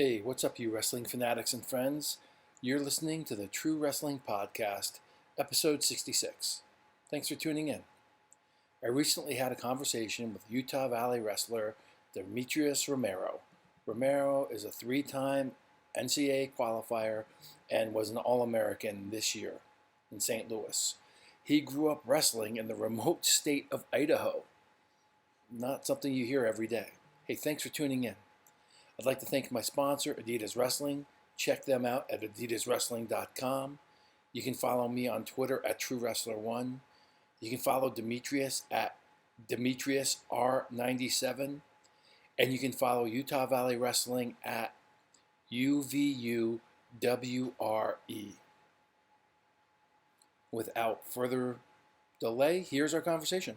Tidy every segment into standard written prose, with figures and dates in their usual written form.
Hey, what's up, you wrestling fanatics and friends? You're listening to the True Wrestling Podcast, episode 66. Thanks for tuning in. I recently had a conversation with Utah Valley wrestler Demetrius Romero. Romero is a three-time NCAA qualifier and was an All-American this year in St. Louis. He grew up wrestling in the remote state of Idaho. Not something you hear every day. Hey, thanks for tuning in. I'd like to thank my sponsor, Adidas Wrestling. Check them out at adidaswrestling.com. You can follow me on Twitter at TrueWrestler1. You can follow Demetrius at DemetriusR97. And you can follow Utah Valley Wrestling at UVUWRE. Without further delay, here's our conversation.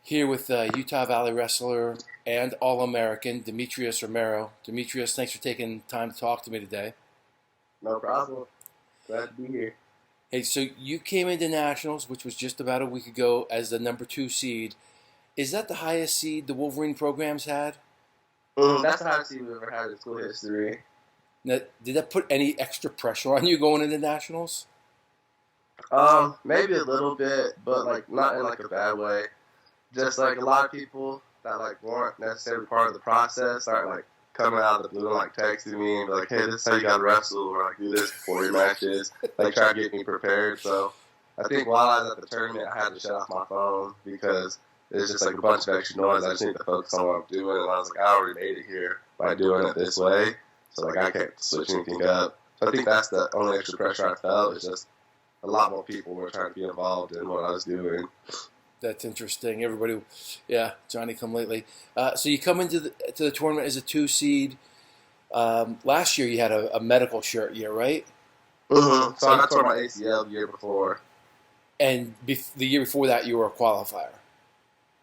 Here with Utah Valley wrestler and All-American Demetrius Romero. Demetrius, thanks for taking time to talk to me today. No problem. Glad to be here. Hey, so you came into Nationals, which was just about a week ago, as the number 2 seed. Is that the highest seed the Wolverine program's had? That's the highest seed we've ever had in school history. Now, did that put any extra pressure on you going into Nationals? Maybe a little bit, but not in a bad way. Just a lot of people that weren't necessarily part of the process are coming out of the blue and texting me and be like, hey, this is how you gotta wrestle, or do this before your matches, try to get me prepared. So I think while I was at the tournament, I had to shut off my phone because there's just a bunch of extra noise. I just need to focus on what I'm doing, and I was I already made it here by doing it this way, so I can't switch anything up. So I think that's the only extra pressure I felt. Is just a lot more people were trying to be involved in what I was doing. That's interesting. Everybody, yeah, Johnny come lately. So you come into the tournament as a 2 seed. Last year you had a medical shirt year, right? Mm-hmm. So I tore my ACL the year before. And the year before that you were a qualifier.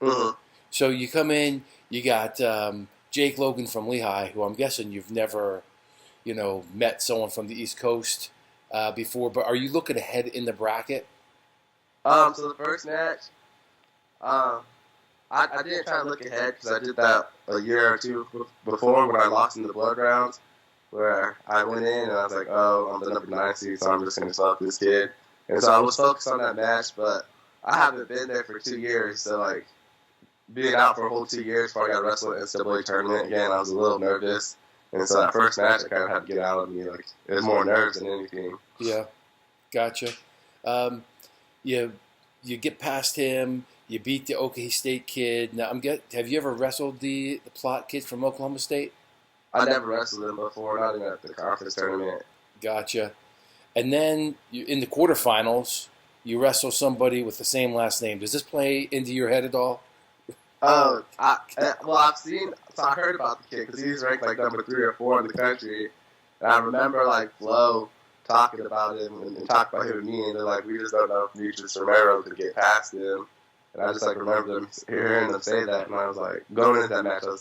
Mm-hmm. So you come in, you got Jake Logan from Lehigh, who I'm guessing you've never, met someone from the East Coast before. But are you looking ahead in the bracket? So the first match, I didn't try to look ahead because I did that a year or two before when I lost in the blood rounds, where I went in and I was like, oh, I'm the number 9 seed, so I'm just going to smoke this kid. And so I was focused on that match, but I haven't been there for 2 years, so being out for a whole 2 years before I got to wrestle an NCAA tournament again, I was a little nervous. And so that first match, I kind of had to get out of me. It was more nerves than anything. Yeah, gotcha. You get past him. You beat the Oklahoma State kid. Now, have you ever wrestled the Plot kid from Oklahoma State? I never wrestled him before, not even at the conference tournament. Gotcha. And then in the quarterfinals, you wrestle somebody with the same last name. Does this play into your head at all? I heard about the kid because he's ranked number 3 or 4 in the country. And I remember Flo talking about him and talking about him and me, and they're like, we just don't know if Demetrius Romero could get past him. And I just remember them hearing them say that, and I was going into that match, I was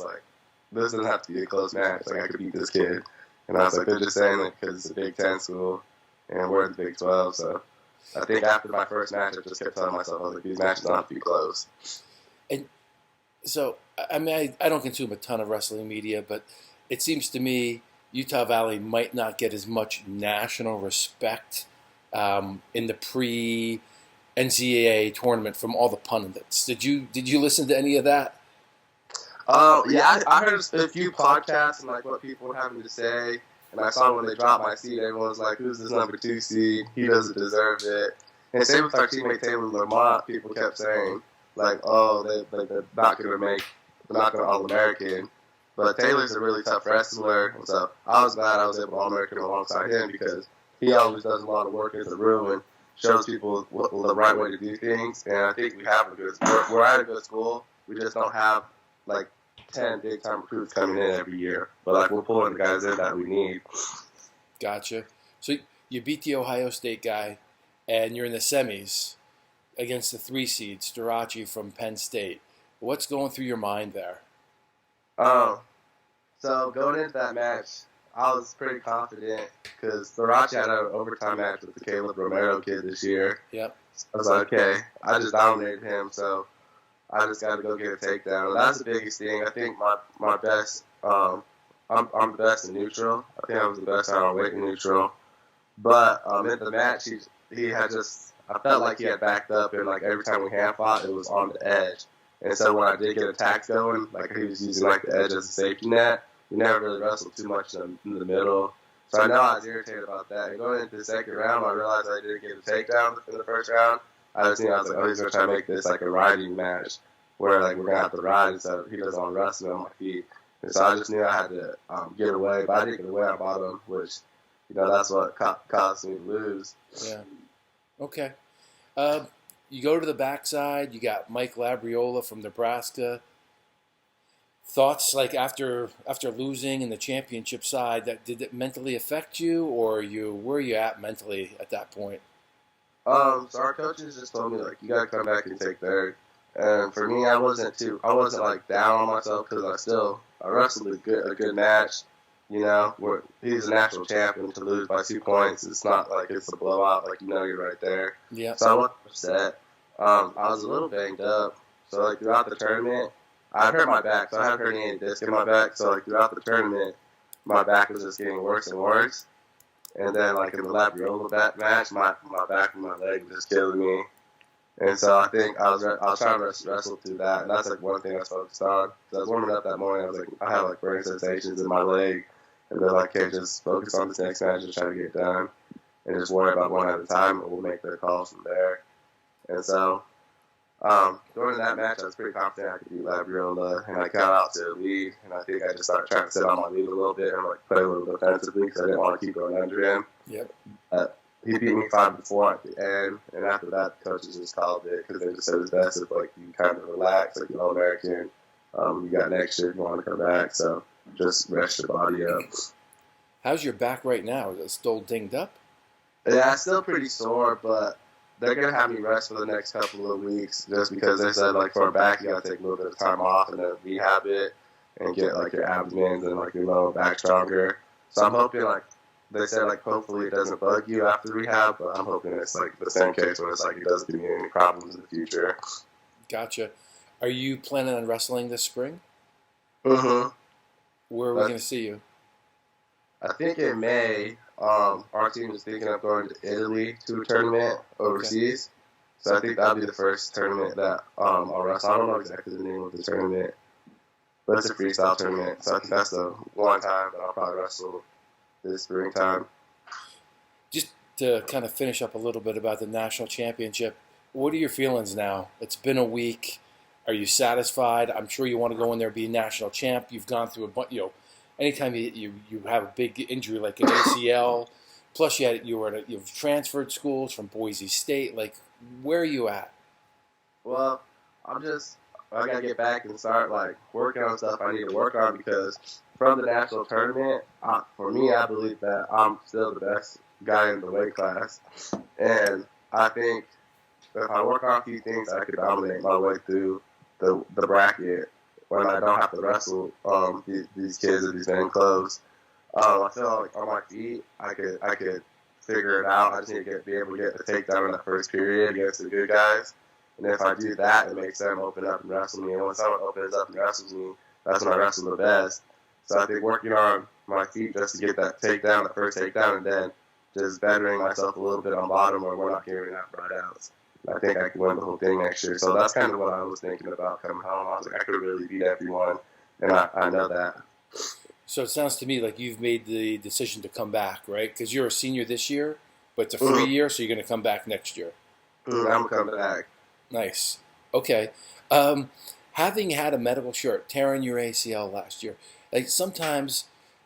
this doesn't have to be a close match. I could beat this kid. And I was they're just saying because it's a Big 10 school, and we're in the Big 12. So I think after my first match, I just kept telling myself, these matches don't have to be close. And so, I don't consume a ton of wrestling media, but it seems to me Utah Valley might not get as much national respect in the pre-NCAA tournament from all the pundits. Did you listen to any of that? Yeah, I heard a few podcasts and what people were having to say, and I saw when they dropped my seed, everyone was like, "Who's this number 2 seed? He doesn't deserve it." And same with our teammate Taylor Lamont, people kept saying "Oh, they're not going to All-American." But Taylor's a really tough wrestler, and so I was glad I was able to All-American alongside him because he always does a lot of work in the room and shows people the right way to do things. And I think we're at a good school. We just don't have 10 big-time recruits coming in every year. But we're pulling the guys in that we need. Gotcha. So you beat the Ohio State guy, and you're in the semis against the 3 seed, Starachi from Penn State. What's going through your mind there? So going into that match, I was pretty confident because Starachi had an overtime match with the Caleb Romero kid this year. Yep. I was okay, I just dominated him, so I just got to go get a takedown. And that's the biggest thing. I think my best, I'm the best in neutral. I think I was the best out on weight in neutral. But in the match, he had just, I felt like he had backed up, and like every time we hand fought, it was on the edge. And so when I did get attacks going, like he was using like the edge as a safety net, we never really wrestled too much in the middle. So I know I was irritated about that. And going into the second round, I realized I didn't get a takedown in the first round. I was like, oh, he's going to try to make this like a riding match where like we're going to have to ride instead of he doesn't want to wrestle me on my feet. And so I just knew I had to get away. But I didn't get away on bottom, which, that's what caused me to lose. Yeah. Okay. You go to the backside. You got Mike Labriola from Nebraska. Thoughts like after losing in the championship side, did it mentally affect you, or where are you at mentally at that point? So our coaches just told me like you gotta come back and take third. And for me, I wasn't like down on myself because I wrestled a good match. He's a national champion. To lose by 2 points, it's not like it's a blowout. Like you're right there. Yeah. So I wasn't upset. I was a little banged up. So like throughout the tournament, I hurt my back. So I had a herniated disc in my back. So like throughout the tournament, my back was just getting worse and worse. And then like in the Labriola match, my back and my leg was just killing me. And so I think I was trying to wrestle through that, and that's like one thing I was focused on. So I was warming up that morning. I was like, I have like burning sensations in my leg, and they're like, okay, just focus on this next match and try to get it done, and just worry about one at a time, and we'll make the calls from there. And so during that match, I was pretty confident I could beat Labriola, and I got out to a lead, and I think I just started trying to sit on my lead a little bit and like play a little defensively because I didn't want to keep going under him. Yep. He beat me 5-4 at the end, and after that, the coaches just called it because they just said it's best if like you kind of relax, like you're All-American. You got next year if you want to come back, so just rest your body up. How's your back right now? Is it still dinged up? Yeah, it's still pretty sore, but they're gonna have me rest for the next couple of weeks just because they said like for a back you gotta take a little bit of time off and then rehab it and get like your abdomen and like your lower back stronger. So I'm hoping like. They said, like, hopefully it doesn't bug you after rehab, but I'm hoping it's, like, the same case where it's, like, it doesn't give me any problems in the future. Gotcha. Are you planning on wrestling this spring? Mm-hmm. Where are we going to see you? I think in May, our team is thinking of going to Italy to a tournament overseas. Okay. So I think that'll be the first tournament that I'll wrestle. I don't know exactly the name of the tournament, but it's a freestyle tournament. So I think that's the one time that I'll probably wrestle this springtime. Just to kind of finish up a little bit about the national championship, what are your feelings now? It's been a week. Are you satisfied? I'm sure you want to go in there and be national champ. You've gone through a bunch, anytime you have a big injury like an ACL, plus you've transferred schools from Boise State. Like, where are you at? Well, I gotta get back and start like working on stuff I need to work on because from the national tournament, for me, I believe that I'm still the best guy in the weight class. And I think if I work on a few things, I could dominate my way through the bracket when I don't have to wrestle these kids at these main clothes. I feel like on my feet, I could figure it out. I just need to be able to get the takedown in that first period against the good guys. And if I do that, it makes them open up and wrestle me. And when someone opens up and wrestles me, that's when I wrestle the best. So I think working on my feet just to get that takedown, the first takedown, and then just bettering myself a little bit on bottom where we're not giving out right outs. I think I can win the whole thing next year. So that's kind of what I was thinking about coming home. I was like, I could really beat everyone, and I know that. So it sounds to me like you've made the decision to come back, right? Because you're a senior this year, but it's a free year, so you're going to come back next year. I'm coming back. Nice. Okay. Having had a medical shirt, tearing your ACL last year, like sometimes,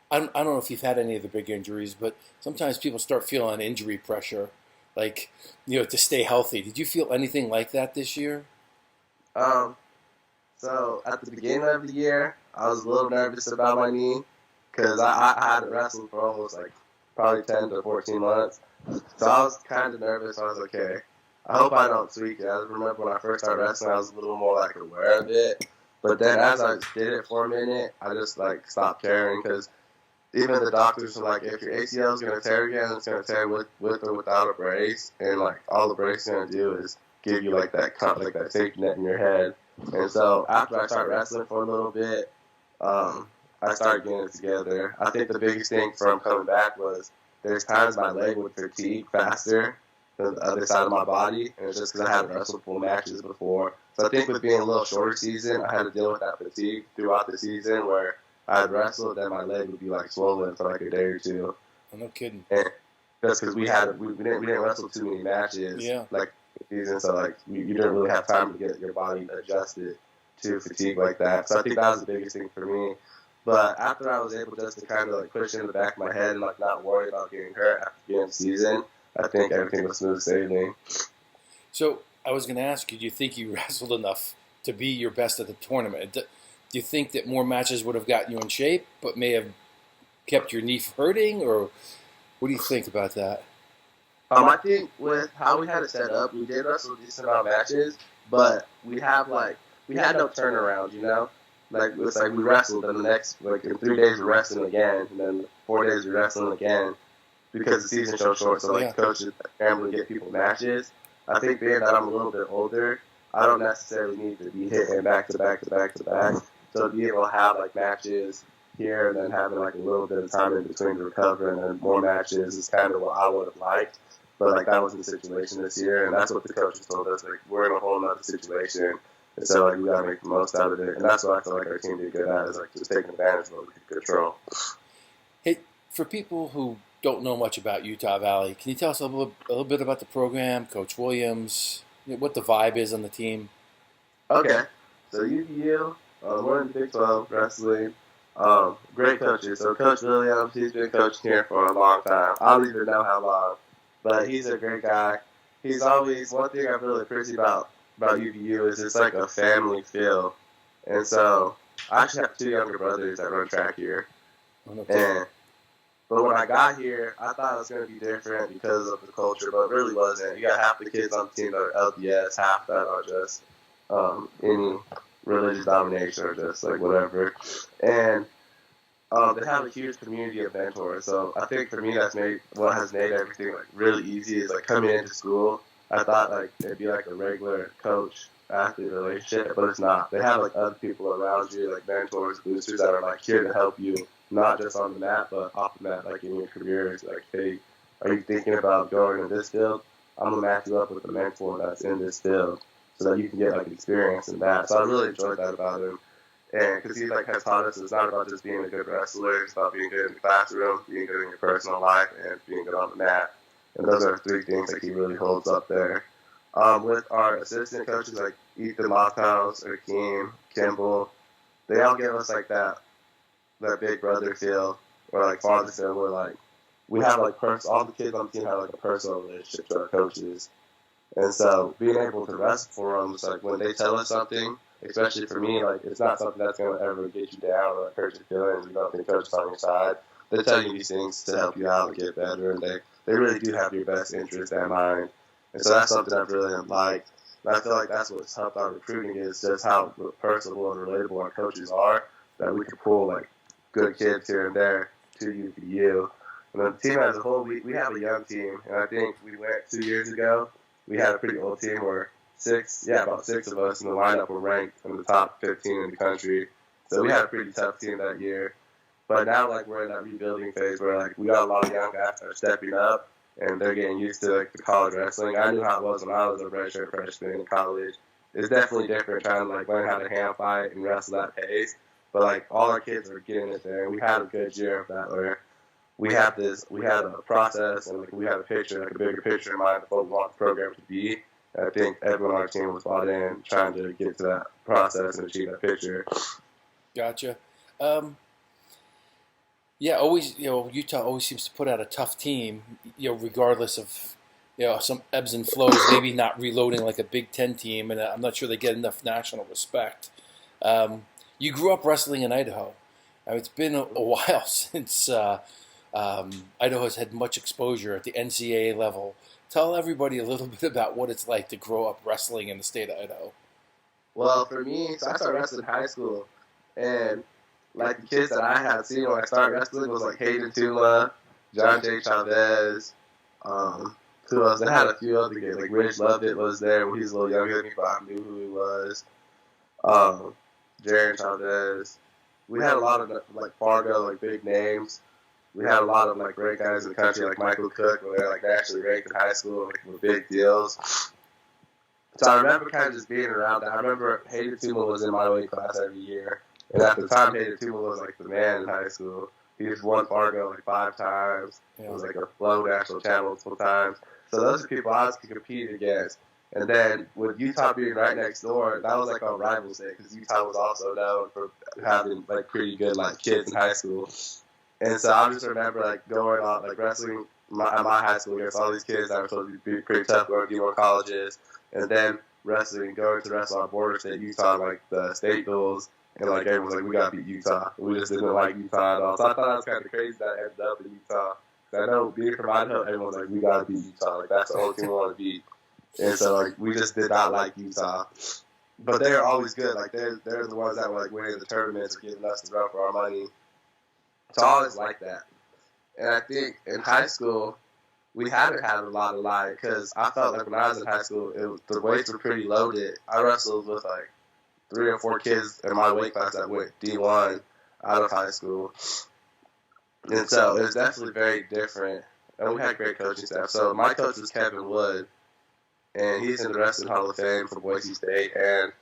I don't know if you've had any of the big injuries, but sometimes people start feeling injury pressure, like, to stay healthy. Did you feel anything like that this year? So at the beginning of the year, I was a little nervous about my knee because I hadn't wrestled for almost like probably 10 to 14 months. So I was kind of nervous. I was like, okay, I hope I don't tweak it. I remember when I first started wrestling, I was a little more like aware of it. But then as I did it for a minute, I just like stopped caring because even the doctors were like, if your ACL is going to tear again, it's going to tear with or without a brace. And like all the brace is going to do is give you like that safety net in your head. And so after I started wrestling for a little bit, I started getting it together. I think the biggest thing from coming back was there's times my leg would fatigue faster than the other side of my body, and it's just because I had wrestled full matches before. So I think with being a little shorter season, I had to deal with that fatigue throughout the season where I'd wrestle, then my leg would be like swollen for like a day or two. Oh, no kidding. And that's because we didn't wrestle too many matches. Yeah. Like season, so like you didn't really have time to get your body adjusted to fatigue like that. So I think that was the biggest thing for me. But after I was able just to kind of like push it in the back of my head and like not worry about getting hurt after the beginning of the season, I think everything was smooth sailing. So I was going to ask you, do you think you wrestled enough to be your best at the tournament? Do you think that more matches would have gotten you in shape, but may have kept your knee from hurting, or what do you think about that? I think with how we had it set up, we did wrestle a decent amount of matches, but we had no turnaround, you know? Like, it was like we wrestled, and the next, like, in 3 days we're wrestling again, and then 4 days we're wrestling again, because the season's so short, so, like, coaches are able to get people matches. I think being that I'm a little bit older, I don't necessarily need to be hitting back to back to back to back, so to be able to have, like, matches here and then having, like, a little bit of time in between to recover and then more matches is kind of what I would have liked. But, like, that wasn't the situation this year, and that's what the coaches told us. Like, we're in a whole other situation. And so, like, we got to make the most out of it. And that's what I feel like our team did good at, is, like, just taking advantage of what we could control. Hey, for people who don't know much about Utah Valley, can you tell us a little bit about the program, Coach Williams, what the vibe is on the team? Okay. So, UVU, we're in the Big 12 wrestling. Great coaches. So, Coach Williams, he's been coaching here for a long time. I don't even know how long. But he's a great guy. He's always, one thing I really appreciate about UVU is it's like a family feel. And so I actually have 2 younger brothers that run track here. But when I got here, I thought it was going to be different because of the culture, but it really wasn't. You got half the kids on the team that are LDS, half that are just any religious domination or just like whatever. And they have a huge community of mentors. So I think for me, that's what has made everything like really easy is like coming into school. I thought like it'd be like a regular coach-athlete relationship, but it's not. They have like other people around you, like mentors, boosters that are like here to help you, not just on the mat, but off the mat, like in your career. It's like, hey, are you thinking about going in this field? I'm gonna match you up with a mentor that's in this field, so that you can get like experience in that. So I really enjoyed that about him. And because he like has taught us, it's not about just being a good wrestler. It's about being good in the classroom, being good in your personal life, and being good on the mat. And those are 3 things that he really holds up there. With our assistant coaches like Ethan Mockhouse, Akeem, Kimball, they all give us like that big brother feel or like father feel where like we have like all the kids on the team have like a personal relationship to our coaches. And so being able to wrestle for them, it's like when they tell us something, especially for me, like it's not something that's going to ever get you down or like, hurt your feelings. You don't think coach is on your side. They tell you these things to help you out and get better, and they really do have your best interest in mind. And so that's something I've really liked. And I feel like that's what's helped our recruiting is just how personable and relatable our coaches are, that we can pull like good kids here and there to UVU. And then the team as a whole, we have a young team, and I think we went 2 years ago. We had a pretty old team where about 6 of us in the lineup were ranked in the top 15 in the country. So we had a pretty tough team that year. But now, like, we're in that rebuilding phase where, like, we got a lot of young guys that are stepping up, and they're getting used to, like, the college wrestling. I knew how it was when I was a redshirt freshman in college. It's definitely different trying to, like, learn how to hand fight and wrestle that pace. But, like, all our kids are getting it there, and we had a good year of that where we had a process, and, like, we had a picture, like, a bigger picture in mind of what we want the program to be. And I think everyone on our team was bought in trying to get to that process and achieve that picture. Gotcha. Yeah, always, Utah always seems to put out a tough team, regardless of, some ebbs and flows, maybe not reloading like a Big Ten team, and I'm not sure they get enough national respect. You grew up wrestling in Idaho. It's been a while since Idaho has had much exposure at the NCAA level. Tell everybody a little bit about what it's like to grow up wrestling in the state of Idaho. Well, for me, so I started wrestling in high school, and like the kids that I had seen when I started wrestling was like Hayden Tula, John J. Chavez, Who else? They had a few other kids. Like Rich Lovett was there when he was a little younger than me, but I knew who he was. Jaron Chavez. We had a lot of like Fargo, like big names. We had a lot of like great guys in the country, like Michael Cook, where they're like nationally ranked in high school, like with big deals. So I remember kind of just being around that. I remember Hayden Tuma was in my weight class every year, and at the time Hayden Tuma was like the man in high school. He just won Fargo like 5 times. Yeah. It was like a Flow national channel multiple times. So those are people I was competing against. And then with Utah being right next door, that was like a rival's day because Utah was also known for having like pretty good like kids in high school. And so I just remember like going on like wrestling at my high school against all these kids that were supposed to be pretty tough going to D1 colleges, and then going to wrestle on Boise State, Utah, like the state duels, and like everyone was like, we gotta beat Utah. We just didn't like Utah at all. So I thought that was kind of crazy that I ended up in Utah. Because I know being from Idaho, everyone's like, we gotta beat Utah. Like that's the only team we want to beat. And so like we just did not like Utah. But they're always good. Like they're the ones that were like winning the tournaments or giving us the run for our money. So I always like that. And I think in high school, we haven't had a lot of lie because I felt like when I was in high school, the weights were pretty loaded. I wrestled with like 3 or 4 kids in my weight class that went D1 out of high school. And so it was definitely very different. And we had great coaching staff. So my coach was Kevin Wood, and he's in the Wrestling Hall of Fame for Boise State and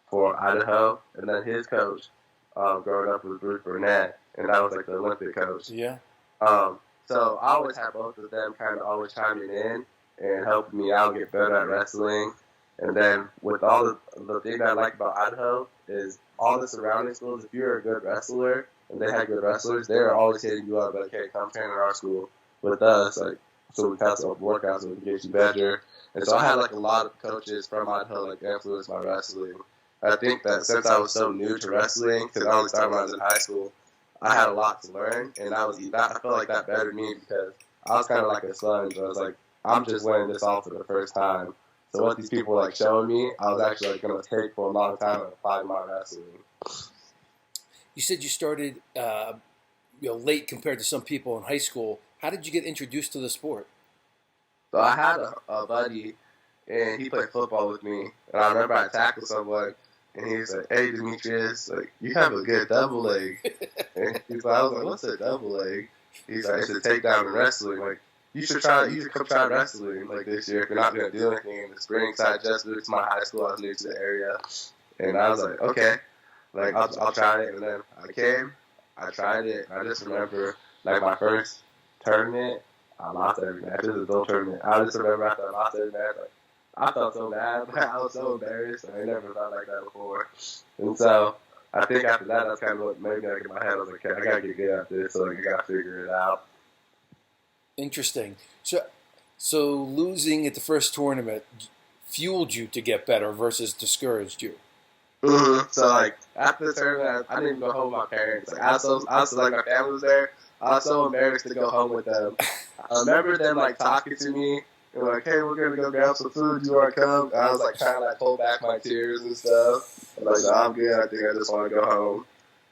for Idaho. And then his coach growing up was Bruce Burnett, and that was like the Olympic coach. Yeah. So I always had both of them kind of always chiming in and helping me out get better at wrestling. And then with all the thing that I like about Idaho is all the surrounding schools, if you're a good wrestler and they had good wrestlers, they're always hitting you up like, hey, come train in our school with us, like so we can have some workouts so we can get you better. And so I had like a lot of coaches from Idaho like influence my wrestling. I think that since I was so new to wrestling, because I only started when I was in high school, I had a lot to learn, and I felt like that bettered me because I was kind of like a sponge. I was like, I'm just learning this all for the first time. So what these people were like showing me, I was actually like going to take for a long time and apply to my wrestling. You said you started late compared to some people in high school. How did you get introduced to the sport? So I had a buddy, and he played football with me, and I remember I tackled someone, and he was like, hey, Demetrius, like, you have a good double leg. And I was like, what's a double leg? He's like, it's a takedown in wrestling. Like, you should come try wrestling like this year if you're not going to do anything in the spring. So I just moved to my high school. I was new to the area. And I was like, okay, like, I'll try it. And then I came, I tried it. And I just remember, like, my first tournament, I lost every match. It was a adult tournament. I just remember after I lost every match, like, I felt so bad. I was so embarrassed. I never felt like that before. And so I think after that, that's kind of what made me like in my head. I was like, okay, I got to get good at this, so like, I got to figure it out. Interesting. So losing at the first tournament fueled you to get better versus discouraged you. Mm-hmm. So like after the tournament, I didn't even go home with my parents. Like I was so like my family was there. I was so embarrassed to go home with them. I remember them like talking to me. They were like, hey, we're going to go grab some food. You want to come? And I was like trying to like hold back my tears and stuff. I'm like, no, I'm good. I think I just want to go home.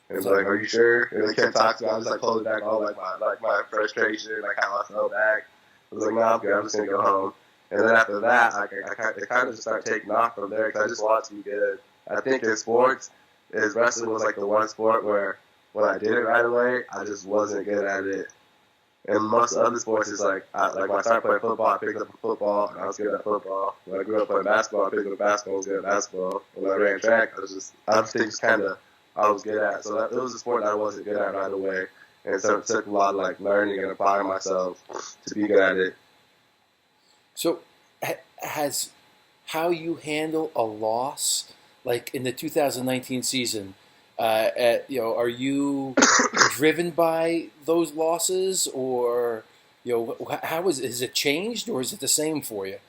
And they're like, are you sure? And they kept talking to me. I was like holding back all like my frustration, like how I felt back. I was like, no, I'm good. I'm just going to go home. And then after that, it kind of just started taking off from there because I just wanted to be good. I think in sports, wrestling was like the one sport where when I did it right away, I just wasn't good at it. And most other sports is like when I started playing football, I picked up football, and I was good at football. When I grew up playing basketball, I picked up basketball, I was good at basketball. When I ran track, I was good at. So it was a sport that I wasn't good at right away. And so it took a lot of like learning and applying myself to be good at it. So has how you handle a loss, like in the 2019 season, are you driven by those losses, or how has it changed, or is it the same for you?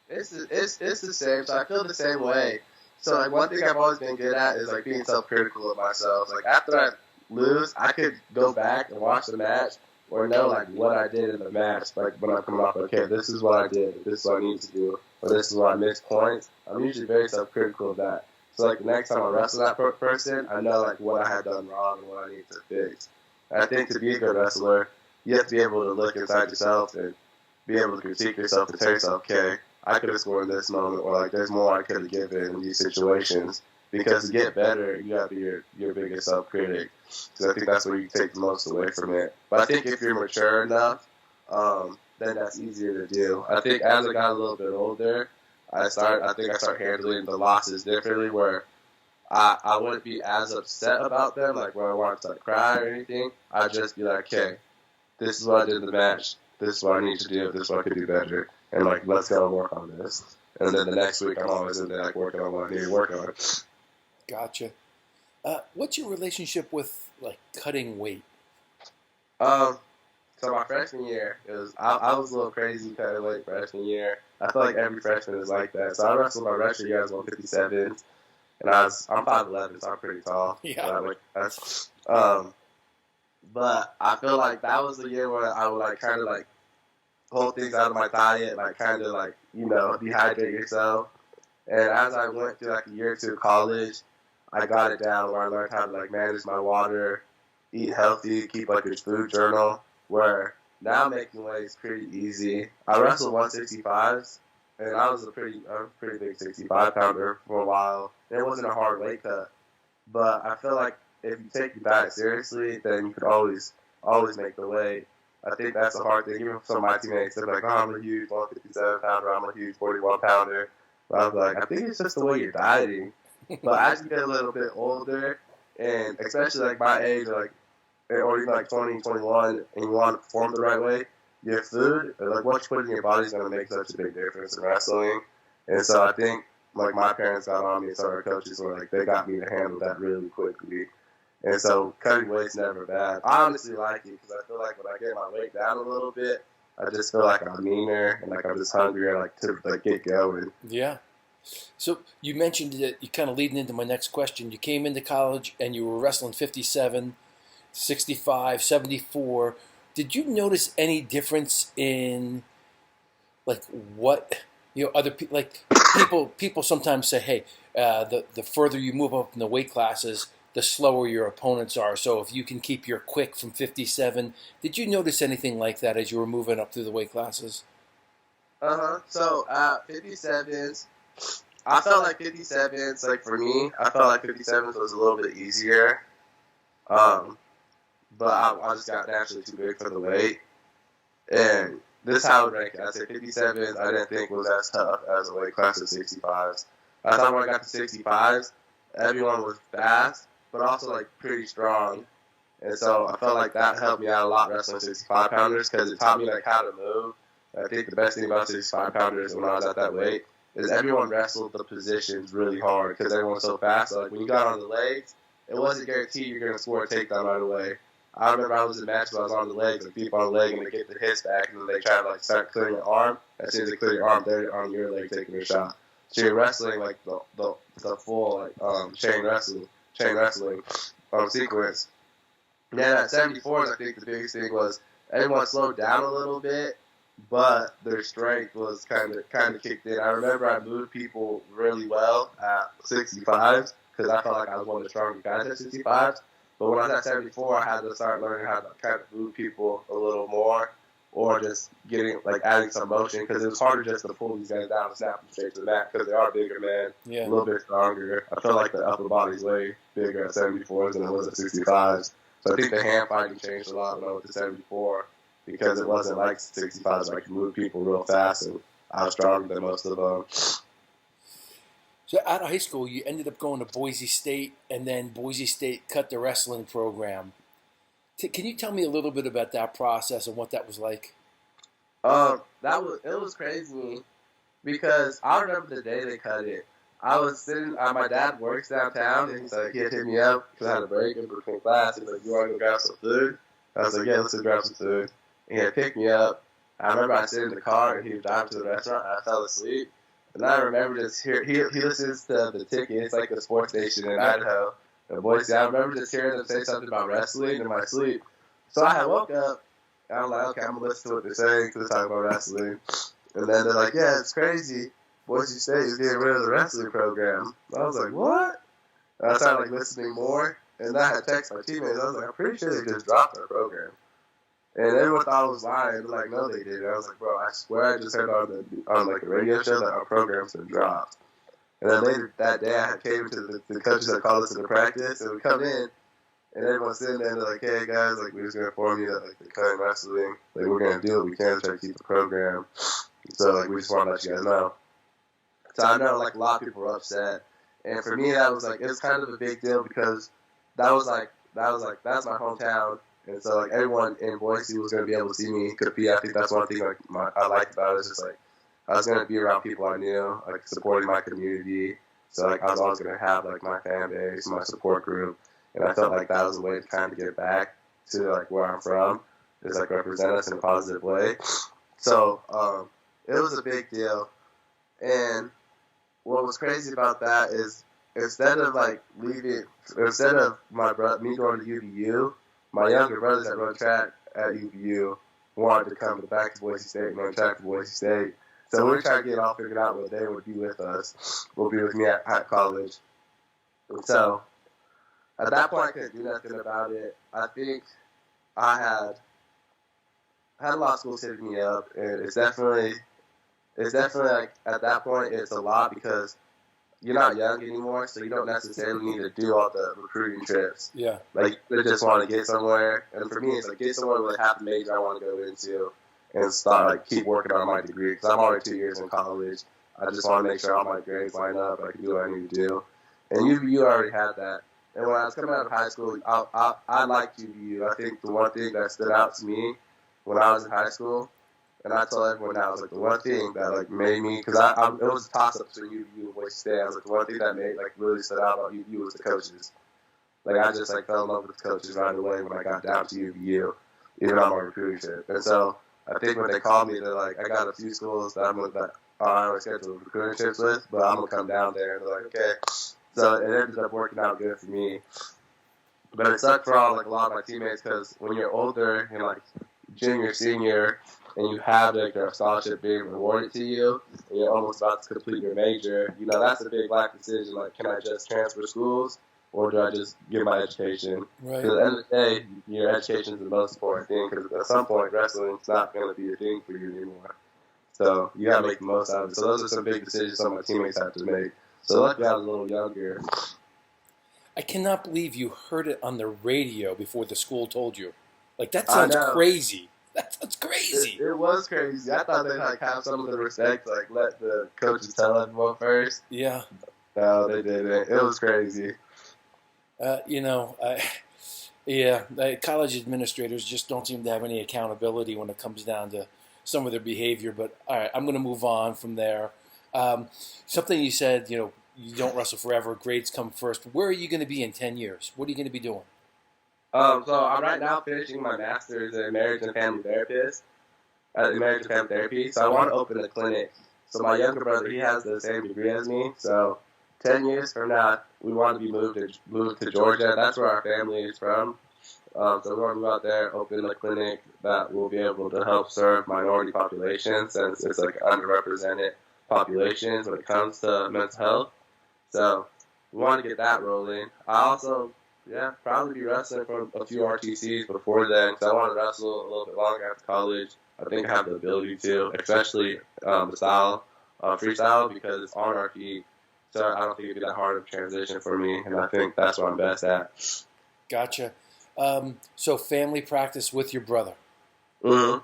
It's the same. So I feel the same way. So like one thing I've always been good at is like being self-critical of myself. Like after I lose, I could go back and watch the match or know like what I did in the match. Like when I'm coming off, okay, this is what I did, this is what I need to do, or this is where I missed points. I'm usually very self-critical of that. So, like, the next time I wrestle that person, I know, like, what I had done wrong and what I need to fix. And I think to be a good wrestler, you have to be able to look inside yourself and be able to critique yourself and tell yourself, okay, I could have scored in this moment, or like there's more I could have given in these situations. Because to get better, you got to be your biggest self-critic. So I think that's where you take the most away from it. But I think if you're mature enough, then that's easier to do. I think as I got a little bit older, I start handling the losses differently, where I wouldn't be as upset about them, like where I wanted to cry or anything. I'd just be like, okay, this is what I did in the match. This is what I need to do. This is what I could do better. And like, let's go work on this. And then the next week, I'm always in there like working on what I need to work on. Gotcha. What's your relationship with like cutting weight? So my freshman year, I was a little crazy cutting weight freshman year. I feel like every freshman is like that. So I wrestled my freshman year. I was 157, and I'm 5'11", so I'm pretty tall. Yeah. But I feel like that was the year where I would like kind of like pull things out of my diet, like kind of like, you know, dehydrate yourself. And as I went through like a year or two of college, I got it down where I learned how to like manage my water, eat healthy, keep like a food journal. Where now making weight is pretty easy. I wrestled 165s, and I was a pretty big 65-pounder for a while. It wasn't a hard weight cut, but I feel like if you take your diet seriously, then you could always make the weight. I think that's a hard thing. Even some of my teammates, they're like, "Oh, I'm a huge 157-pounder. I'm a huge 41-pounder." But I was like, I think it's just the way you're dieting. But as you get a little bit older, and especially like my age, like, or even like 20, 21, and you want to perform the right way, your food, or like what you put in your body is going to make such a big difference in wrestling. And so I think like my parents got on me, so our coaches were like, they got me to handle that really quickly. And so cutting weight's never bad. I honestly like it because I feel like when I get my weight down a little bit, I just feel like I'm meaner and like I'm just hungrier, like to like get going. Yeah. So you mentioned that you kind of leading into my next question. You came into college and you were wrestling 57, 65, 74. Did you notice any difference in like what, you know, other people, like people sometimes say, hey, the further you move up in the weight classes, the slower your opponents are. So if you can keep your quick from 57, did you notice anything like that as you were moving up through the weight classes? So 57s, I felt like 57s, like for me, I felt like 57s was a little bit easier. But I just got naturally too big for the weight. And this is how I would rank it. I'd say 57s I didn't think was as tough as a weight class of 65s. I thought when I got to 65s, everyone was fast, but also like pretty strong. And so I felt like that helped me out a lot wrestling 65-pounders because it taught me like how to move. I think the best thing about 65-pounders when I was at that weight is everyone wrestled the positions really hard because everyone's so fast. So like when you got on the legs, it wasn't guaranteed you're going to score a takedown right away. I remember I was in a match where I was on the legs, and people on the leg, and they get the hits back, and then they try to like start clearing your arm. As soon as they clear your arm, they're on your leg taking a shot. So you're wrestling like the full like chain wrestling sequence. And then at 74s, I think the biggest thing was everyone slowed down a little bit, but their strength was kind of kicked in. I remember I moved people really well at 65s because I felt like I was one of the stronger guys at 65s. But when I was at 74, I had to start learning how to kind of move people a little more, or just adding some motion because it was harder just to pull these guys down and snap them straight to the mat because they are bigger men, a little bit stronger. I feel like the upper body's way bigger at 74s than it was at 65s. So I think the hand fighting changed a lot when I went to 74 because it wasn't like 65s where I could move people real fast and I was stronger than most of them. So out of high school, you ended up going to Boise State, and then Boise State cut the wrestling program. Can you tell me a little bit about that process and what that was like? It was crazy because I remember the day they cut it. I was sitting, my dad works downtown, and he's like, he had hit me up because I had a break in between class. He's like, you want to go grab some food? I was like, yeah, let's go grab some food. And he had picked me up. I remember I sat in the car, and he was driving to the restaurant, and I fell asleep. And I remember just he listens to the ticket. It's like the sports station in Idaho, in Boise. I remember just hearing them say something about wrestling in my sleep. So I had woke up, and I'm like, okay, I'm going to listen to what they're saying because they're talking about wrestling. And then they're like, yeah, it's crazy. Boise State is getting rid of the wrestling program. I was like, what? And I started listening more, and I had texted my teammates. I was like, I'm pretty sure they just dropped our program. And everyone thought I was lying. They're like, no, they didn't. I was like, bro, I swear I just heard on like a radio show that our program's been dropped. And then later that day, I came to the coaches that called us into practice, and we come in, and everyone's sitting there, and they're like, hey, guys, like, we're just going to inform you that, like, the cutting wrestling, like, we're going to do what we can to try to keep the program. So, like, we just want to let you guys know. So I know, like, a lot of people were upset. And for me, that was, like, it was kind of a big deal because that's my hometown. And so, like, everyone in Boise was going to be able to see me compete. I think that's one thing, like, I liked about it is just, like, I was going to be around people I knew, like, supporting my community. So, like, I was always going to have, like, my fan base, my support group. And I felt like that was a way to kind of get back to, like, where I'm from, is, like, represent us in a positive way. So, it was a big deal. And what was crazy about that is instead of me going to UVU, my younger brothers that run track at UVU wanted to come back to Boise State and run track for Boise State. So we're trying to get it all figured out where they would be with us, will be with me at college. And so at that point, I couldn't do nothing about it. I think I had a lot of schools hitting me up, and it's definitely like at that point it's a lot because you're not young anymore, so you don't necessarily need to do all the recruiting trips. Yeah. Like, they just want to get somewhere. And for me, it's like, get somewhere with half the major I want to go into and start, like, keep working on my degree. Because I'm already 2 years in college. I just want to make sure all my grades line up. I can do what I need to do. And UVU already had that. And when I was coming out of high school, I liked UVU. I think the one thing that stood out to me when I was in high school, and I told everyone that, was like, the one thing that, like, made me, because it was a toss-up between UVU and Boise State. I was like, the one thing that made, like, really stood out about UVU was the coaches. Like, I just, like, fell in love with the coaches right away when I got down to UVU, even on my recruiting trip. And so I think when they called me, they're like, I got a few schools that I always schedule recruiting trips with, but I'm going to come down there. And they're like, okay. So it ended up working out good for me. But it sucked for a lot of my teammates because when you're older and, like, junior, senior, and you have, like, your scholarship being rewarded to you, and you're almost about to complete your major, you know, that's a big life decision. Like, can I just transfer schools, or do I just get my education? Right. Because at the end of the day, your education is the most important thing, because at some point, wrestling's not going to be a thing for you anymore. So you got to make the most out of it. So those are some big decisions some of my teammates have to make. So luckily, I was a little younger. I cannot believe you heard it on the radio before the school told you. Like, that sounds crazy. That sounds crazy. It was crazy. I thought they'd, like, have some of the respect, like, let the coaches tell everyone first. Yeah. No, they didn't. It was crazy. College administrators just don't seem to have any accountability when it comes down to some of their behavior. But, all right, I'm going to move on from there. Something you said, you don't wrestle forever. Grades come first. Where are you going to be in 10 years? What are you going to be doing? So I'm right now finishing my master's in marriage and family therapist in marriage and family therapy. So I want to open a clinic. So my younger brother, he has the same degree as me. So 10 years from now, we want to be moved to Georgia. That's where our family is from. So we want to move out there, open a clinic that will be able to help serve minority populations, since it's like underrepresented populations when it comes to mental health. So we want to get that rolling. I also, probably be wrestling for a few RTCs before then, because I want to wrestle a little bit longer after college. I think I have the ability to, especially the style, freestyle, because it's on our feet. So I don't think it'd be that hard of a transition for me, and I think that's what I'm best at. Gotcha. So family practice with your brother. Mm-hmm.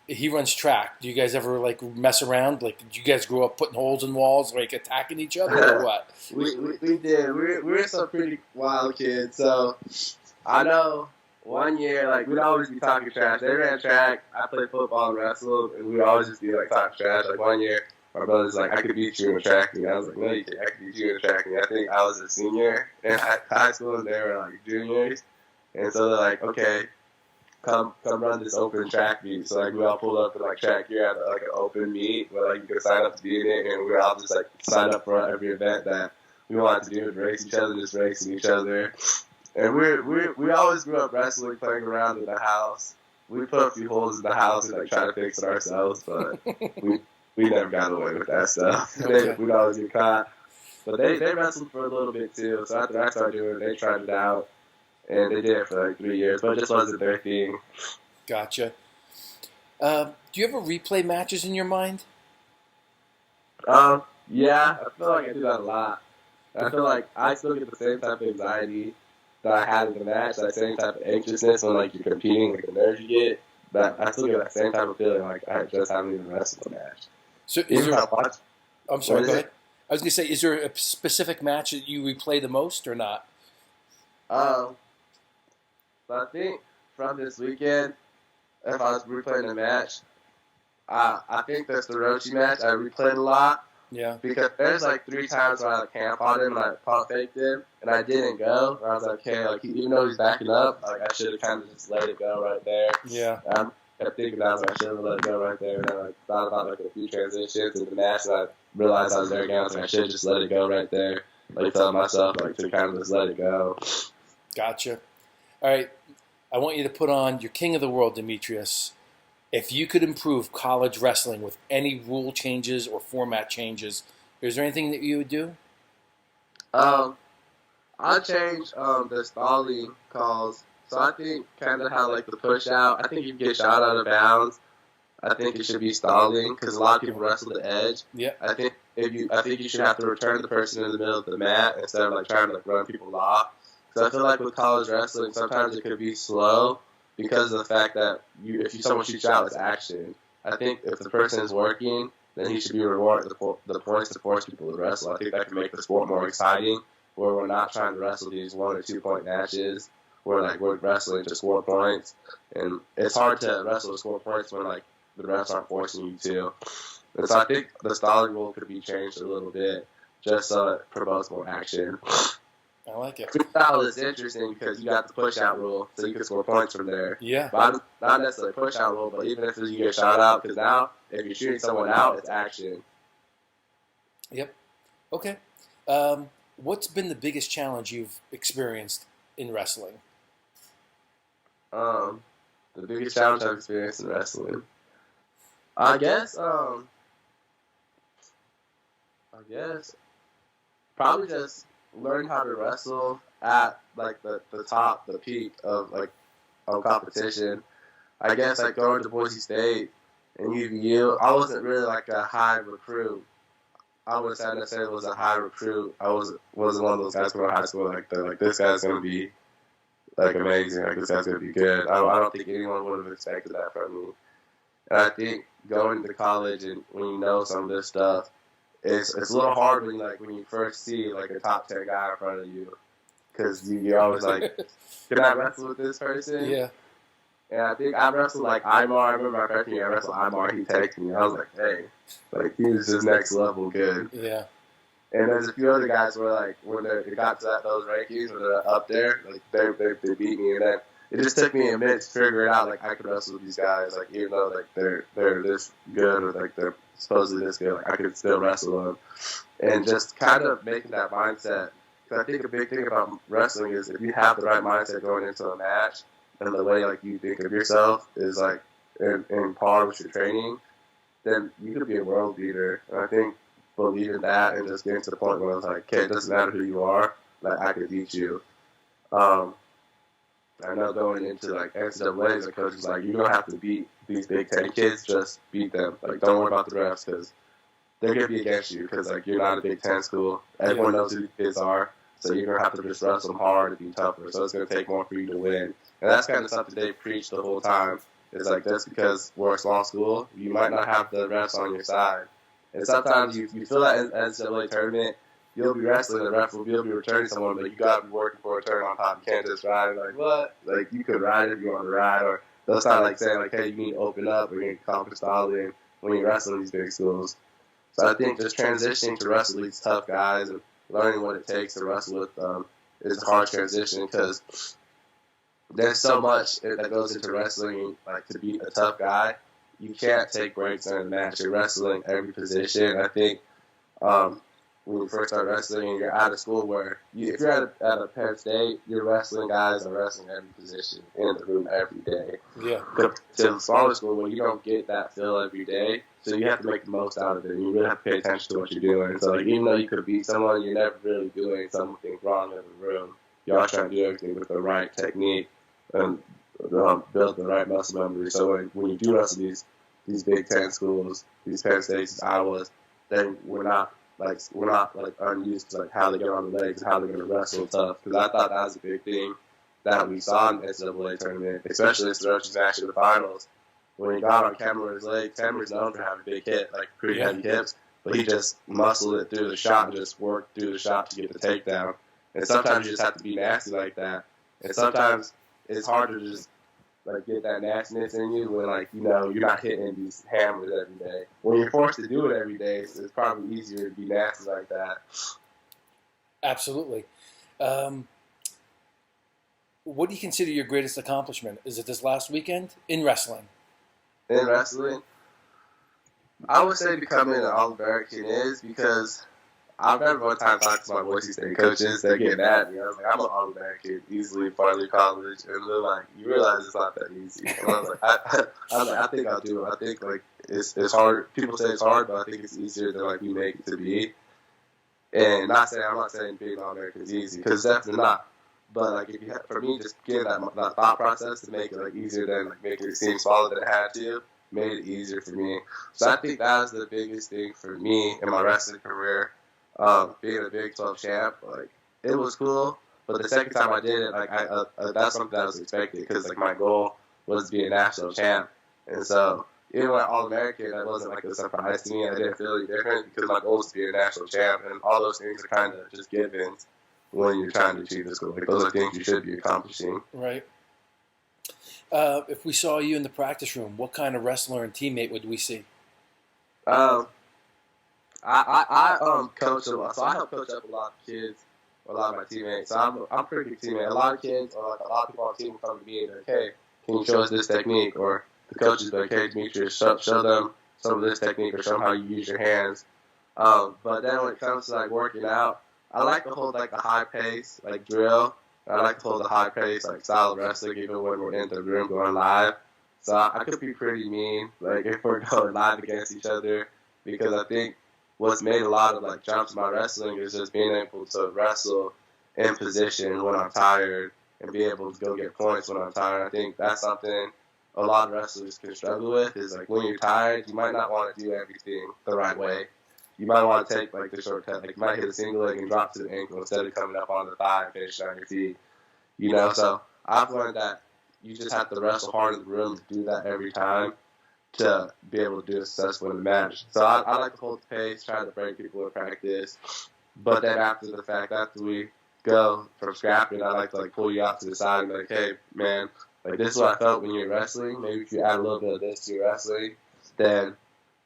He runs track. Do you guys ever, like, mess around? Like, did you guys grow up putting holes in walls, like, attacking each other, or what? We did. We're some pretty wild kids. So I know one year, like, we'd always be talking trash. They ran track. I played football and wrestled, and we'd always just be, like, talking trash. Like, one year, my brother's like, I could beat you in track meet. I was like, no, you can't. I could beat you in track meet. I think I was a senior in high school, and they were, like, juniors. And so they're like, okay, come run this open track meet. So, like, we all pulled up in, like, track gear at, like, an open meet where, like, you could sign up to be in it, and we all just, like, sign up for every event that we wanted to do, and race each other, just racing each other. And we always grew up wrestling, playing around in the house. We put a few holes in the house and, like, try to fix it ourselves, but we never got away with that stuff. Okay. We'd always get caught. But they wrestled for a little bit, too. So after I started doing it, they tried it out. And they did it for, like, 3 years, but it just wasn't their thing. Gotcha. Do you ever replay matches in your mind? Yeah, I feel like I do that a lot. I feel like I still get the same type of anxiety that I had in the match, that same type of anxiousness when like you're competing, like the nerves you get. That I still get that same type of feeling like I just haven't even wrestled a match. So Even if I watch. I'm sorry. Go ahead. I was gonna say, is there a specific match that you replay the most or not? But I think from this weekend, if I was replaying a match, I think that's the Rochi match. I replayed a lot. Yeah. Because there's like 3 times where I like camp on him and I pump faked him and I didn't go. And I was like, okay, like even though he's backing up, like I should have kind of just let it go right there. Yeah. And I kept thinking I was like, I should have let it go right there. And then I thought about like a few transitions in the match and I realized I was there again. I was like, I should have just let it go right there. Like telling myself like to kind of just let it go. Gotcha. All right. I want you to put on your King of the World, Demetrius. If you could improve college wrestling with any rule changes or format changes, is there anything that you would do? I'd change the stalling calls. So I think kind of how like the push out. I think you get shot out of bounds. I think it should be stalling because a lot of people wrestle the edge. Yeah. I think you should have to return the person in the middle of the mat instead of like trying to like run people off. Because I feel like with college wrestling, sometimes it could be slow. Because of the fact that if someone shoots out, it's action. I think if the person is working, then he should be rewarded the points to force people to wrestle. I think that can make the sport more exciting, where we're not trying to wrestle these 1 or 2 point matches, where like we're wrestling to score points, and it's hard to wrestle to score points when like the refs aren't forcing you to. And so I think the stalling rule could be changed a little bit, just so it promotes more action. I like it. Freestyle is interesting because you got the push-out rule, so you can score points from there. Yeah. But not necessarily push-out rule, but even if you get shot out, because now, if you're shooting someone out, it's action. Yep. Okay. What's been the biggest challenge you've experienced in wrestling? The biggest challenge I've experienced in wrestling, I guess probably just learn how to wrestle at like the top, the peak of like competition. I guess like going to Boise State and UVU, I wasn't really like a high recruit. I wouldn't say I necessarily was a high recruit. I wasn't one of those guys going to high school like this guy's gonna be like amazing, like this guy's gonna be good. I don't think anyone would have expected that from me. And I think going to college and when you know some of this stuff, it's a little hard when you first see like a top 10 guy in front of you, because you're always like, can I wrestle with this person? Yeah. And I think I wrestled like Imar. I remember my freshman year I wrestled Imar. He texted me. I was like, hey, like he was just next level good. Yeah. And there's a few other guys where like when they got to those rankings when they're up there, like they beat me, and then it just took me a minute to figure it out. Like I could wrestle with these guys, like even though like they're this good or like they're supposedly this good, like I could still wrestle them. And just kind of making that mindset. Because I think a big thing about wrestling is if you have the right mindset going into a match, and the way like you think of yourself is like in par with your training, then you could be a world beater. And I think believing that and just getting to the point where it's like, okay, it doesn't matter who you are, like I could beat you. I know going into like NCAAs, the coach is like, you don't have to beat these Big Ten kids, just beat them. Like don't worry about the refs because they're gonna be against you because like you're not a Big Ten school. Everyone knows who the kids are, so you're gonna have to just wrestle them hard and be tougher. So it's gonna take more for you to win. And that's kind of something they preach the whole time. It's like just because we're a small school, you might not have the refs on your side. And sometimes you feel that in NCAA tournament, you'll be wrestling, the ref will be returning someone, but you got to be working for a turn on top. You can't just ride like, what? Like, you could ride if you want to ride, or they'll start like saying, like, hey, you need to open up, or you need to confidence style in when you're wrestling these big schools. So I think just transitioning to wrestle these tough guys and learning what it takes to wrestle with them is a hard transition because there's so much that goes into wrestling, like to be a tough guy. You can't take breaks during the match. You're wrestling every position. I think when you first start wrestling and you're out of school, where if you're at a Penn State, your wrestling guys are wrestling every position in the room every day. Yeah. To a smaller school where you don't get that feel every day, so you have to make the most out of it. And you really have to pay attention to what you're doing. So like, even though you could beat someone, you're never really doing something wrong in the room. You're always trying to do everything with the right technique. And build the right muscle memory. So when you do wrestle these Big Ten schools, these Penn States, these Iowas, then we're not unused to like how they get on the legs and how they're going to wrestle tough. Because I thought that was a big thing that we saw in the NCAA tournament, especially in the match in the finals. When he got on Cameron's legs, Cameron's known for having big hit, like pretty heavy hips, but he just muscled it through the shot and just worked through the shot to get the takedown. And sometimes you just have to be nasty like that. And sometimes it's hard to just like get that nastiness in you when like you're not hitting these hammers every day. When you're forced to do it every day, it's probably easier to be nasty like that. Absolutely. What do you consider your greatest accomplishment? Is it this last weekend in wrestling? In wrestling, I would say becoming an All-American is because I remember one time talking to my Boise State coaches. They're getting at me. I was like, I'm an All-American, easily partly college, and they're like, you realize it's not that easy. And I was like, I think I'll do it. I think like it's hard. People say it's hard, but I think it's easier than like we make it to be. And I'm not saying being All-American is easy because it's definitely not. But like for me, just getting that thought process to make it like easier than like making it seem smaller than it had to made it easier for me. So I think that was the biggest thing for me in my wrestling career. Being a Big 12 champ, like it was cool. But the second time I did it, like that's something that was expected because like my goal was to be a national champ, and so even when All-American, that wasn't like a surprise to me. I didn't feel any different because my goal was to be a national champ, and all those things are kind of just givens when you're trying to achieve this goal. Like those are things you should be accomplishing. Right. If we saw you in the practice room, what kind of wrestler and teammate would we see? I coach a lot, so I help coach up a lot of kids, a lot of my teammates. So I'm a pretty good teammate. A lot of kids or like a lot of people on the team will come to me and be like, hey, can you show us this technique? Or the coaches be like, hey, Demetrius, show them some of this technique or show them how you use your hands. But then when it comes to like working out, I like to hold like a high pace like drill. I like to hold a high pace like style of wrestling even when we're in the room going live. So I could be pretty mean like if we're going live against each other because I think what's made a lot of like jumps in my wrestling is just being able to wrestle in position when I'm tired and be able to go get points when I'm tired. I think that's something a lot of wrestlers can struggle with is like when you're tired, you might not want to do everything the right way. You might want to take like the shortcut. Like you might hit a single leg and drop to the ankle instead of coming up on the thigh and finishing on your feet. So I've learned that you just have to wrestle hard in the room to do that every time to be able to do it successfully in the match. So I like to hold the pace, try to break people in practice. But then after we go from scrapping, I like to like pull you out to the side and be like, hey, man, like this is what I felt when you're wrestling. Maybe if you add a little bit of this to your wrestling, then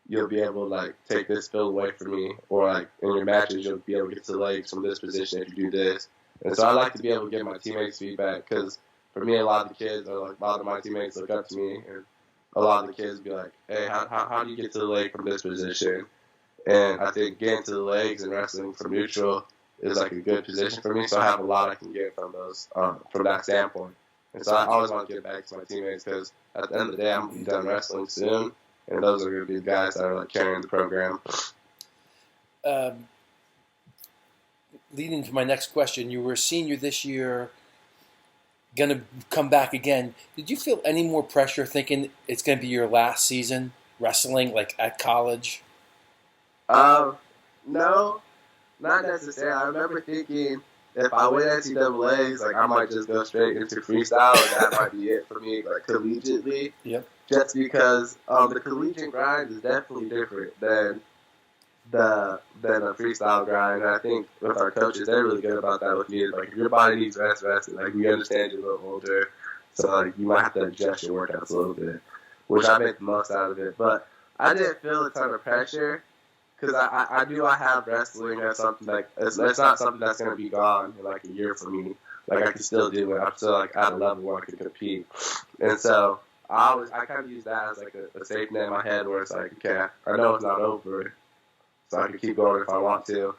you'll be able to like take this fill away from me, or like in your matches you'll be able to get to the legs from this position if you do this. And so I like to be able to give my teammates feedback because for me a lot of the kids are like a lot of my teammates look up to me, and a lot of the kids be like, hey, how do you get to the leg from this position? And I think getting to the legs and wrestling from neutral is like a good position for me. So I have a lot I can get from those from that standpoint. And so I always want to give back to my teammates because at the end of the day I'm going to be done wrestling soon. And those are going to be the guys that are like carrying the program. Leading to my next question, you were a senior this year, going to come back again. Did you feel any more pressure thinking it's going to be your last season wrestling, like at college? No, not necessarily. I remember thinking if I win NCAAs, like I might just go straight into freestyle, and that might be it for me, like collegiately. Yep. Just because the collegiate grind is definitely different than a freestyle grind. And I think with our coaches, they're really good about that with me. Like if your body needs rest, and like we understand you're a little older, so like you might have to adjust your workouts a little bit, which I make the most out of it. But I didn't feel a ton of pressure. Because I have wrestling as something like it's not something that's gonna be gone in like a year for me. Like I can still do it. I'm still like at a level where I can compete. And so I kind of use that as like a safe net in my head where it's like, okay, I know it's not over, so I can keep going if I want to.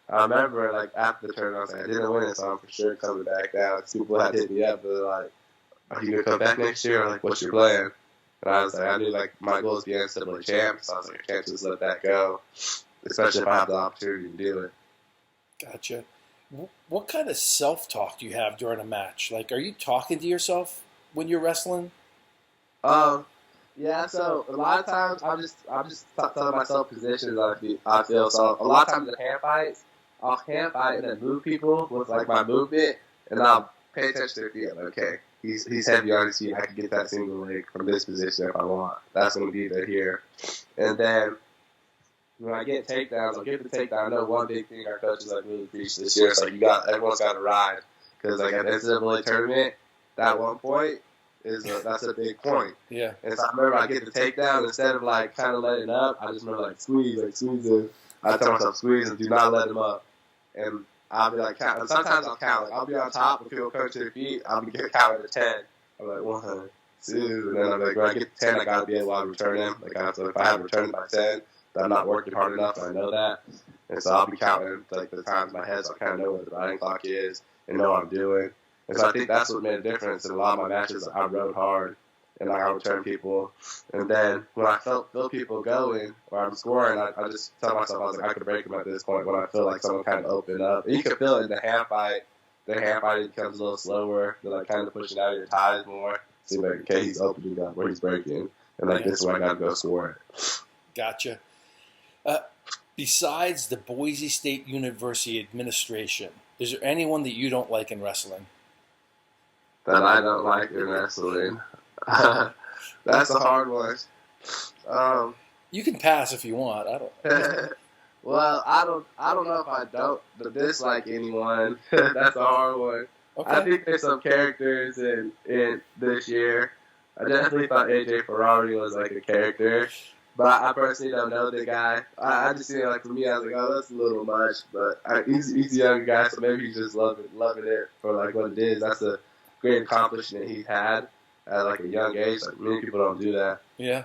I remember like after the tournament, I was like, I didn't win it, so I'm for sure coming back down. People had hit me up, but they're like, are you gonna come back next year? Or like, what's your plan? And I was like, I knew like my goal is to be NCAA champ, so I was like, I can't just let that go, especially if I have the opportunity to do it. Gotcha. What kind of self-talk do you have during a match? Like, are you talking to yourself when you're wrestling? Yeah, so a lot of times I'm just telling myself positions I feel. So a lot of times in hand fights, I'll hand fight and then move people with like my movement, and I'll pay attention to their feet. Like, okay, he's heavy on his feet. I can get that single leg from this position if I want. That's going to be there here. And then when I get takedowns, I'll get the takedown. I know one big thing our coaches like really preach this year. So everyone's got to ride because like at the NCAA tournament, that one point. That's a big point. Yeah. And so I remember I get the takedown instead of like kind of letting up. I just remember like squeeze him. I tell myself squeeze and do not let him up. And I'll be like count. And sometimes I'll count. Like I'll be on top and people come to their feet. I'll be counting to 10. I'm like 1, 2, and then I'm like when I get to 10, I gotta be able to return him. Like if I have returned by 10, then I'm not working hard enough. And I know that. And so I'll be counting like the times in my head, so I kind of know what the riding clock is and know what I'm doing. And so I think that's what made a difference in a lot of my matches. I rode hard, and I would turn people. And then when I feel people going, or I'm scoring, I just tell myself, I was like, I could break them at this point when I feel like someone kind of opened up. And you can feel it in the hand fight. The hand fight becomes a little slower. They're like kind of pushing out of your ties more. So you're like, okay, he's opening up where he's breaking. And like, this is where I got to go score it. Gotcha. Besides the Boise State University administration, is there anyone that you don't like in wrestling? That I don't like in wrestling. That's a hard one. You can pass if you want. I don't. Well, I don't know if I don't dislike anyone. That's a hard one. Okay. I think there's some characters in this year. I definitely thought AJ Ferrari was like a character, but I personally don't know the guy. I just feel like for me, I was like, oh, that's a little much. But he's a young guy, so maybe he's just loving it for like what it is. That's a great accomplishment he's had at like a young age. Like many people don't do that. Yeah.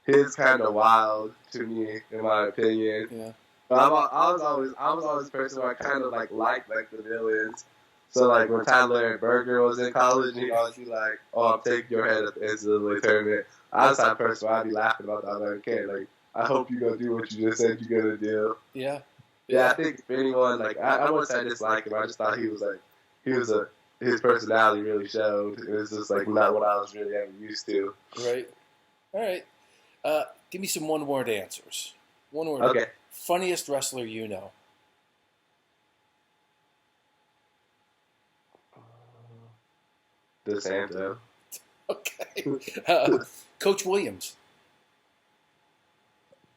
His kind of wild to me, in my opinion. Yeah. But I was always a person where I kind of liked the villains. So like when Tyler Berger was in college, he'd always be like, "Oh, I'm taking your head at the NCAA tournament." I was the type of person where I'd be laughing about that. I'm like, "Okay, like I hope you're gonna do what you just said you're gonna do." Yeah. Yeah, I think if anyone like I wouldn't say I dislike him. I just thought his personality really showed. It was just like not what I was really ever used to. Right. All right. Give me some one-word answers. One word. Okay. Funniest wrestler you know. DeSanto. Okay. Coach Williams.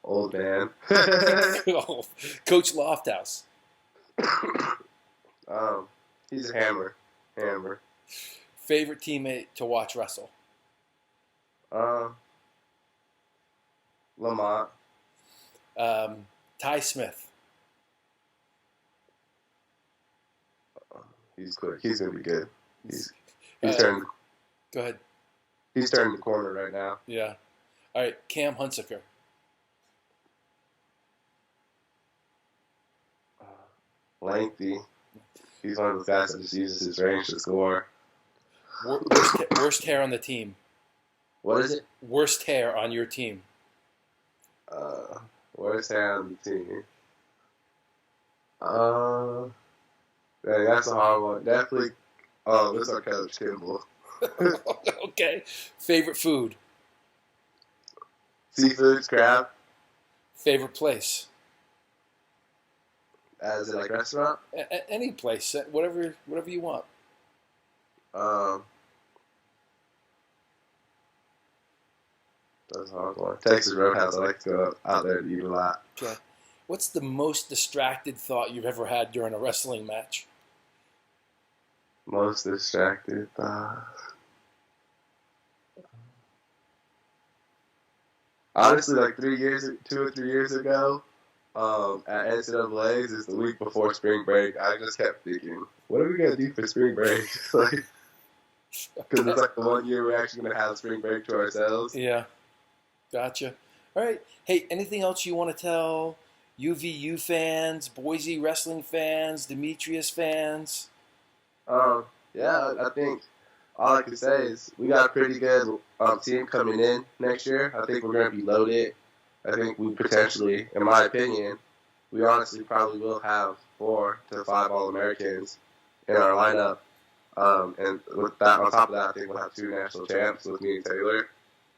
Old man. Coach Lofthouse. He's a hammer. Favorite teammate to watch wrestle. Lamont. Ty Smith. He's quick. He's gonna be good. He's Go ahead. He's turning the corner right now. Yeah. All right. Cam Hunsaker. Lengthy. He's one of those guys that just uses his range to score. Worst hair on the team. What is it? Worst hair on your team. Worst hair on the team. Dang, that's a hard one. Definitely. This is our coach, Kimball. Okay. Favorite food. Seafood, crab. Favorite place. As in like restaurant? Any place, whatever you want. That's a hard one. Texas Roadhouse. I like to go out there and eat a lot. Okay. What's the most distracted thought you've ever had during a wrestling match? Most distracted thought. Honestly, like 2 or 3 years ago, at NCAA's, it's the week before spring break. I just kept thinking, what are we gonna do for spring break? Like, because it's like the 1 year we're actually gonna have spring break to ourselves. Yeah, gotcha. All right. Hey, anything else you want to tell UVU fans, Boise wrestling fans, Demetrius fans? Yeah, I think all I can say is we got a pretty good team coming in next year. I think we're going to be loaded. I think we potentially, in my opinion, we honestly probably will have 4 to 5 All-Americans in our lineup. And with that, on top of that, I think we'll have 2 national champs with me and Taylor.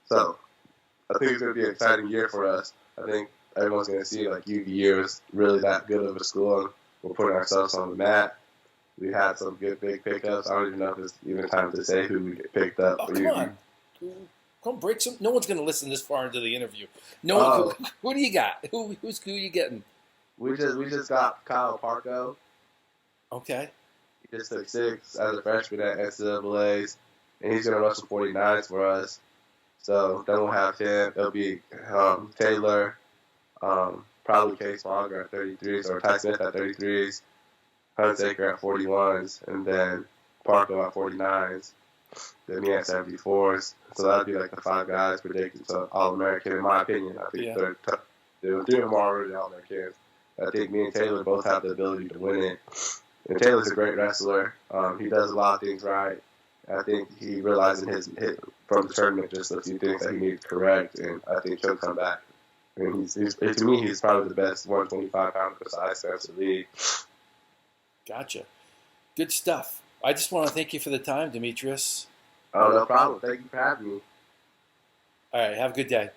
So I think it's going to be an exciting year for us. I think everyone's going to see like UVU is really that good of a school, and we're putting ourselves on the map. We had some good big pickups. I don't even know if it's even time to say who we get picked up. Oh, for come UVU. on. Come break some. No one's going to listen this far into the interview. No one. Who do you got? Who you getting? We just got Kyle Parko. Okay. He just took 6 as a freshman at NCAA's, and he's going to wrestle 49s for us. So then we'll have him. It'll be Taylor, probably Case Longer at 33s, or Ty Smith at 33s, Hunsaker at 41s, and then Parko at 49s, then me at 74s. So that'd be like the 5 guys predicted to All-American, in my opinion. I think they're tough. 3 of them are already All-Americans. I think me and Taylor both have the ability to win it. And Taylor's a great wrestler. He does a lot of things right. I think he realized in his hit from the tournament just a few things that he needed to correct, and I think he'll come back. And to me, he's probably the best 125-pounder besides Spencer Lee. Gotcha. Good stuff. I just want to thank you for the time, Demetrius. Oh, no problem. Thank you for having me. All right. Have a good day.